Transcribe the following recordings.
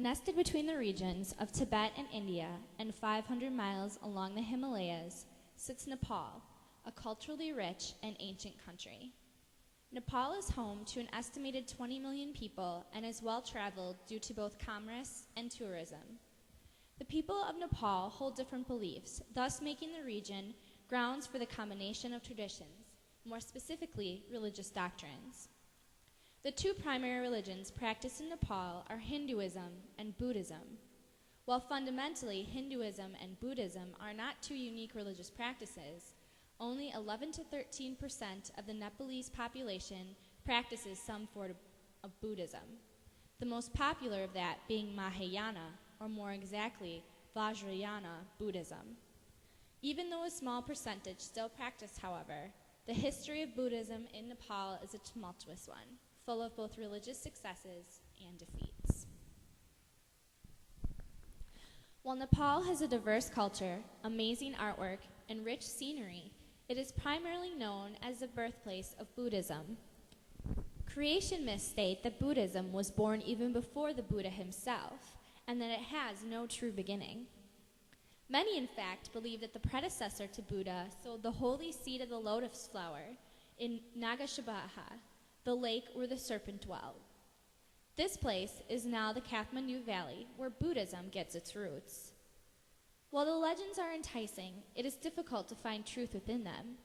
Nested between the regions of Tibet and India and 500 miles along the Himalayas sits Nepal, a culturally rich and ancient country. Nepal is home to an estimated 20 million people and is well-traveled due to both commerce and tourism. The people of Nepal hold different beliefs, thus making the region grounds for the combination of traditions, more specifically, religious doctrines. The two primary religions practiced in Nepal are Hinduism and Buddhism. While fundamentally Hinduism and Buddhism are not two unique religious practices, only 11 to 13% of the Nepalese population practices some form of Buddhism, the most popular of that being Mahayana, or more exactly, Vajrayana Buddhism. Even though a small percentage still practice, however, the history of Buddhism in Nepal is a tumultuous one, full of both religious successes and defeats. While Nepal has a diverse culture, amazing artwork, and rich scenery, it is primarily known as the birthplace of Buddhism. Creation myths state that Buddhism was born even before the Buddha himself, and that it has no true beginning. Many, in fact, believe that the predecessor to Buddha sowed the holy seed of the lotus flower in Nagashabaha, the lake where the serpent dwelled. This place is now the Kathmandu Valley, where Buddhism gets its roots. While the legends are enticing, it is difficult to find truth within them.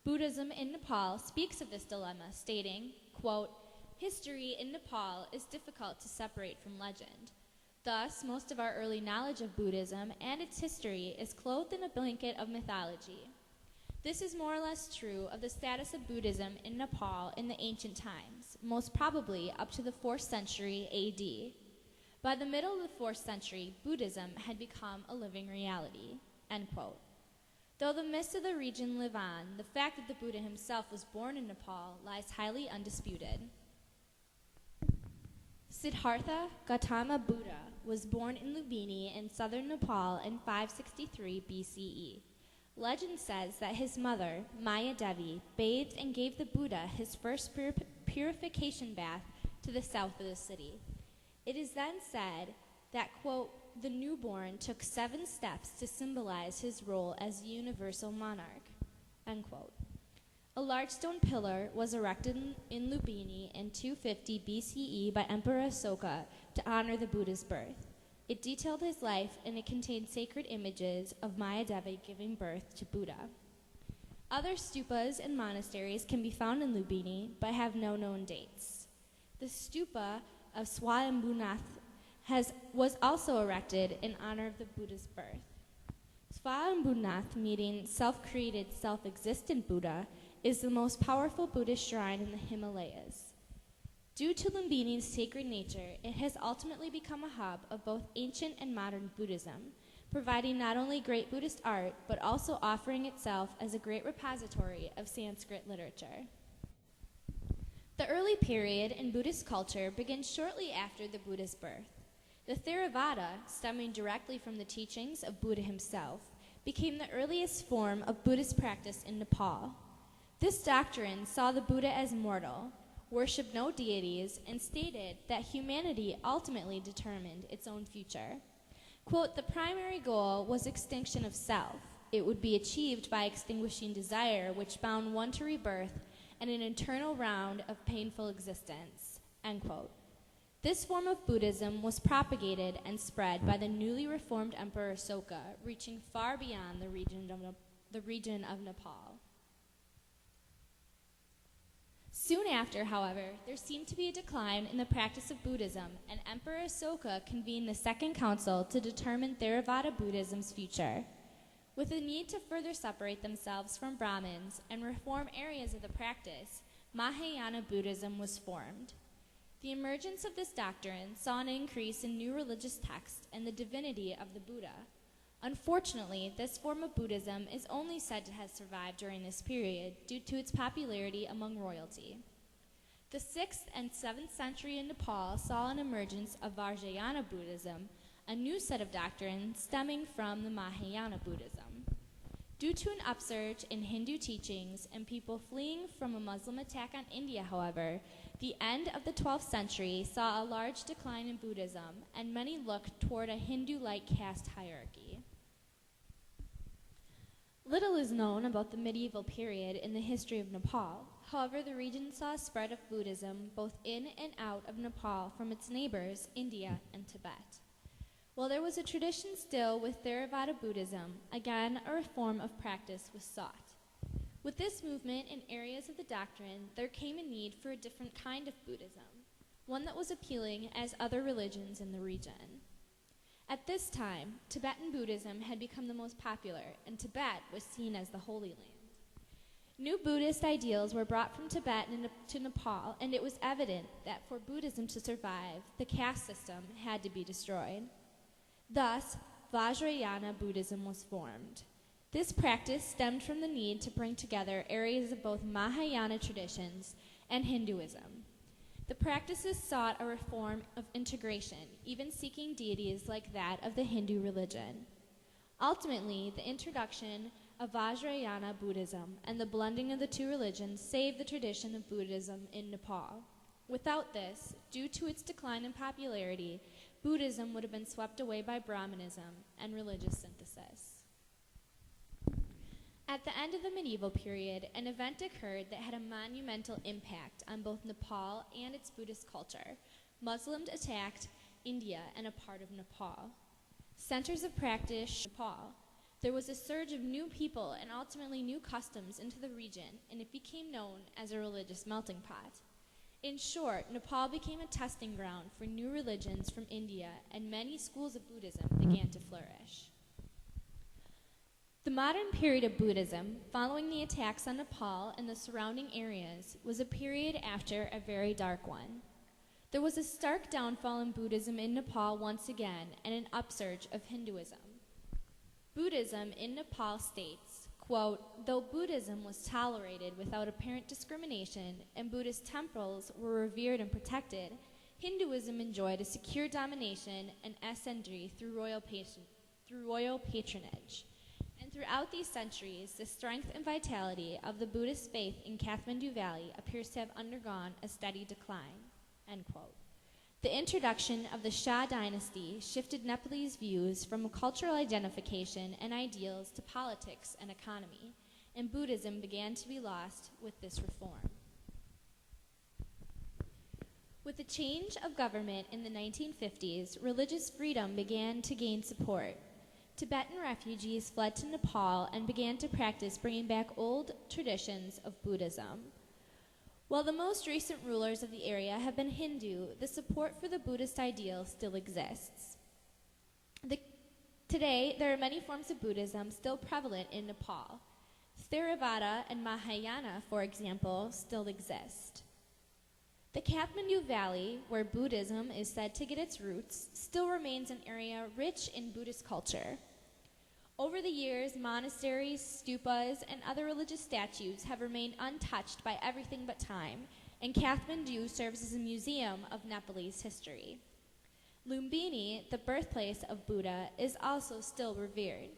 Buddhism in Nepal speaks of this dilemma, stating, quote, "History in Nepal is difficult to separate from legend. Thus, most of our early knowledge of Buddhism and its history is clothed in a blanket of mythology. This is more or less true of the status of Buddhism in Nepal in the ancient times, most probably up to the 4th century AD. By the middle of the 4th century, Buddhism had become a living reality," end quote. Though the myths of the region live on, the fact that the Buddha himself was born in Nepal lies highly undisputed. Siddhartha Gautama Buddha was born in Lumbini in southern Nepal in 563 BCE. Legend says that his mother, Maya Devi, bathed and gave the Buddha his first purification bath to the south of the city. It is then said that, quote, "the newborn took 7 steps to symbolize his role as universal monarch," end quote. A large stone pillar was erected in Lumbini in 250 BCE by Emperor Asoka to honor the Buddha's birth. It detailed his life, and it contained sacred images of Maya Devi giving birth to Buddha. Other stupas and monasteries can be found in Lumbini, but have no known dates. The stupa of Swayambhunath was also erected in honor of the Buddha's birth. Swayambhunath, meaning self-created, self-existent Buddha, is the most powerful Buddhist shrine in the Himalayas. Due to Lumbini's sacred nature, it has ultimately become a hub of both ancient and modern Buddhism, providing not only great Buddhist art, but also offering itself as a great repository of Sanskrit literature. The early period in Buddhist culture begins shortly after the Buddha's birth. The Theravada, stemming directly from the teachings of Buddha himself, became the earliest form of Buddhist practice in Nepal. This doctrine saw the Buddha as mortal, worshipped no deities, and stated that humanity ultimately determined its own future. Quote, "The primary goal was extinction of self. It would be achieved by extinguishing desire, which bound one to rebirth and an eternal round of painful existence," end quote. This form of Buddhism was propagated and spread by the newly reformed Emperor Asoka, reaching far beyond the region of Nepal. Soon after, however, there seemed to be a decline in the practice of Buddhism, and Emperor Asoka convened the Second Council to determine Theravada Buddhism's future. With the need to further separate themselves from Brahmins and reform areas of the practice, Mahayana Buddhism was formed. The emergence of this doctrine saw an increase in new religious texts and the divinity of the Buddha. Unfortunately, this form of Buddhism is only said to have survived during this period due to its popularity among royalty. The 6th and 7th century in Nepal saw an emergence of Vajrayana Buddhism, a new set of doctrines stemming from the Mahayana Buddhism. Due to an upsurge in Hindu teachings and people fleeing from a Muslim attack on India, however, the end of the 12th century saw a large decline in Buddhism, and many looked toward a Hindu-like caste hierarchy. Little is known about the medieval period in the history of Nepal. However, the region saw a spread of Buddhism both in and out of Nepal from its neighbors, India and Tibet. While there was a tradition still with Theravada Buddhism, again a reform of practice was sought. With this movement in areas of the doctrine, there came a need for a different kind of Buddhism, one that was appealing as other religions in the region. At this time, Tibetan Buddhism had become the most popular, and Tibet was seen as the Holy Land. New Buddhist ideals were brought from Tibet to Nepal, and it was evident that for Buddhism to survive, the caste system had to be destroyed. Thus, Vajrayana Buddhism was formed. This practice stemmed from the need to bring together areas of both Mahayana traditions and Hinduism. The practices sought a reform of integration, even seeking deities like that of the Hindu religion. Ultimately, the introduction of Vajrayana Buddhism and the blending of the two religions saved the tradition of Buddhism in Nepal. Without this, due to its decline in popularity, Buddhism would have been swept away by Brahmanism and religious synthesis. At the end of the medieval period, an event occurred that had a monumental impact on both Nepal and its Buddhist culture. Muslims attacked India and a part of Nepal. Centers of practice Nepal. There was a surge of new people and ultimately new customs into the region, and it became known as a religious melting pot. In short, Nepal became a testing ground for new religions from India, and many schools of Buddhism began to flourish. The modern period of Buddhism, following the attacks on Nepal and the surrounding areas, was a period after a very dark one. There was a stark downfall in Buddhism in Nepal once again, and an upsurge of Hinduism. Buddhism in Nepal states, quote, "Though Buddhism was tolerated without apparent discrimination and Buddhist temples were revered and protected, Hinduism enjoyed a secure domination and ascendance through royal patronage. And throughout these centuries, the strength and vitality of the Buddhist faith in Kathmandu Valley appears to have undergone a steady decline." End quote. The introduction of the Shah dynasty shifted Nepalese views from cultural identification and ideals to politics and economy, and Buddhism began to be lost with this reform. With the change of government in the 1950s, religious freedom began to gain support. Tibetan refugees fled to Nepal and began to practice bringing back old traditions of Buddhism. While the most recent rulers of the area have been Hindu, the support for the Buddhist ideal still exists. Today, there are many forms of Buddhism still prevalent in Nepal. Theravada and Mahayana, for example, still exist. The Kathmandu Valley, where Buddhism is said to get its roots, still remains an area rich in Buddhist culture. Over the years, monasteries, stupas, and other religious statues have remained untouched by everything but time, and Kathmandu serves as a museum of Nepalese history. Lumbini, the birthplace of Buddha, is also still revered.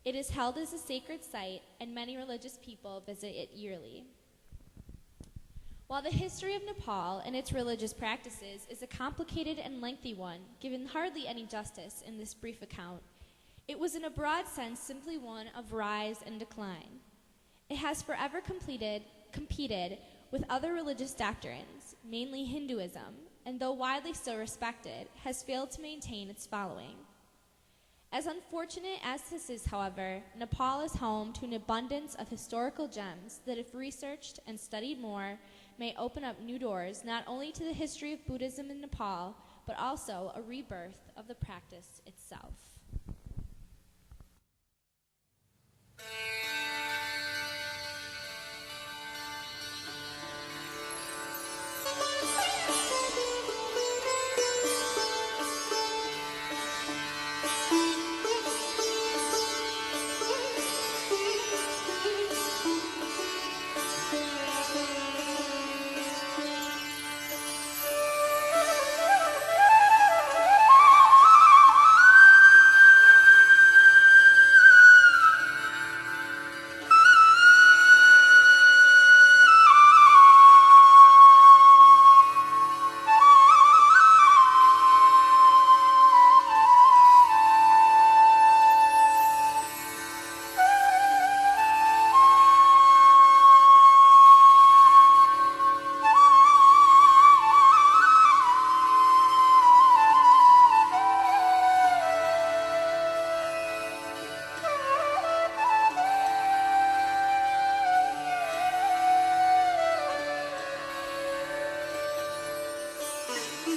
It is held as a sacred site, and many religious people visit it yearly. While the history of Nepal and its religious practices is a complicated and lengthy one, given hardly any justice in this brief account, it was in a broad sense simply one of rise and decline. It has forever competed with other religious doctrines, mainly Hinduism, and though widely still respected, has failed to maintain its following. As unfortunate as this is, however, Nepal is home to an abundance of historical gems that, if researched and studied more, may open up new doors not only to the history of Buddhism in Nepal, but also a rebirth of the practice itself.